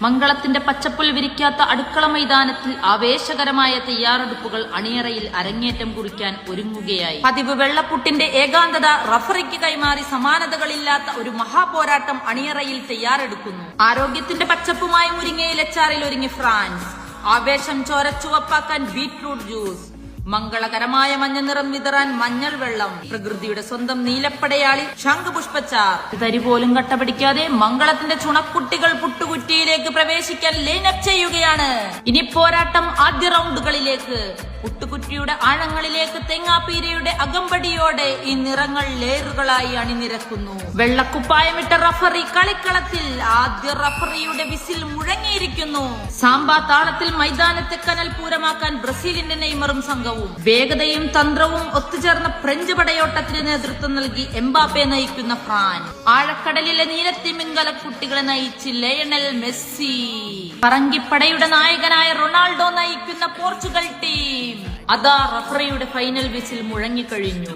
മംഗളത്തിന്റെ പച്ചപ്പുൽ വിരിക്കാത്ത അടുക്കള മൈതാനത്തിൽ ആവേശകരമായ തയ്യാറെടുപ്പുകൾ അണിയറയിൽ അരങ്ങേറ്റം കുറിക്കാൻ ഒരുങ്ങുകയായി. പതിവ് വെള്ളപ്പുട്ടിന്റെ ഏകാന്തത റഫറിക്ക് കൈമാറി സമാനതകളില്ലാത്ത ഒരു മഹാപോരാട്ടം അണിയറയിൽ തയ്യാറെടുക്കുന്നു. ആരോഗ്യത്തിന്റെ പച്ചപ്പുമായി മുരിങ്ങയിലെച്ചാറിൽ ഒരുങ്ങി ഫ്രാൻസ്. ആവേശം ചോരച്ചുവപ്പാക്കാൻ ബീറ്റ്റൂട്ട് ജ്യൂസ്. മംഗളകരമായ മഞ്ഞ നിറം വിതറാൻ മഞ്ഞൾ വെള്ളം. പ്രകൃതിയുടെ സ്വന്തം നീലപ്പടയാളി ശംഖുപുഷ്പച്ചാർ. തരി പോലും കട്ടപിടിക്കാതെ മംഗളത്തിന്റെ ചുണക്കുട്ടികൾ പുട്ടുകുറ്റിയിലേക്ക് പ്രവേശിക്കാൻ ലൈനപ്പ് ചെയ്യുകയാണ്. ഇനി പോരാട്ടം ആദ്യ റൗണ്ടുകളിലേക്ക്. പുട്ടുകുറ്റിയുടെ ആഴങ്ങളിലേക്ക് തേങ്ങാപ്പീരയുടെ അകമ്പടിയോടെ ഈ നിറങ്ങൾ ലേറുകളായി അണിനിരക്കുന്നു. വെള്ളക്കുപ്പായമിട്ട റഫറി കളിക്കളത്തിൽ. ആദ്യ റഫറിയുടെ വിസിൽ മുഴങ്ങിയിരിക്കുന്നു. സാമ്പാ താളത്തിൽ മൈതാനത്തെ കനൽപൂരമാക്കാൻ ബ്രസീലിന്റെ നെയ്മറും സംഘവും. വേഗതയും തന്ത്രവും ഒത്തുചേർന്ന ഫ്രഞ്ച് പടയോട്ടത്തിന് നേതൃത്വം നൽകി എംബാപ്പെ നയിക്കുന്ന ഫ്രാൻസ്. ആഴക്കടലിലെ നീലത്തിമിംഗല കുട്ടികളെ നയിച്ച് ലയണൽ മെസ്സി. പറങ്കിപ്പടയുടെ നായകനായ റൊണാൾഡോ നയിക്കുന്ന പോർച്ചുഗൽ ടീം. അതാ റഫറിയുടെ ഫൈനൽ വിസിൽ മുഴങ്ങിക്കഴിഞ്ഞു.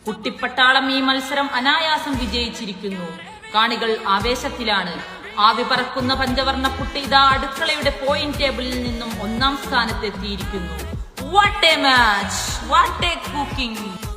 കുട്ടിപ്പട്ടാളം ഈ മത്സരം അനായാസം വിജയിച്ചിരിക്കുന്നു. കാണികൾ ആവേശത്തിലാണ്. ആവി പറക്കുന്ന പഞ്ചവർണ്ണ പുട്ടി ഇതാ അടുക്കളയുടെ പോയിന്റ് ടേബിളിൽ നിന്നും ഒന്നാം സ്ഥാനത്തെത്തിയിരിക്കുന്നു. What a match, what a cooking.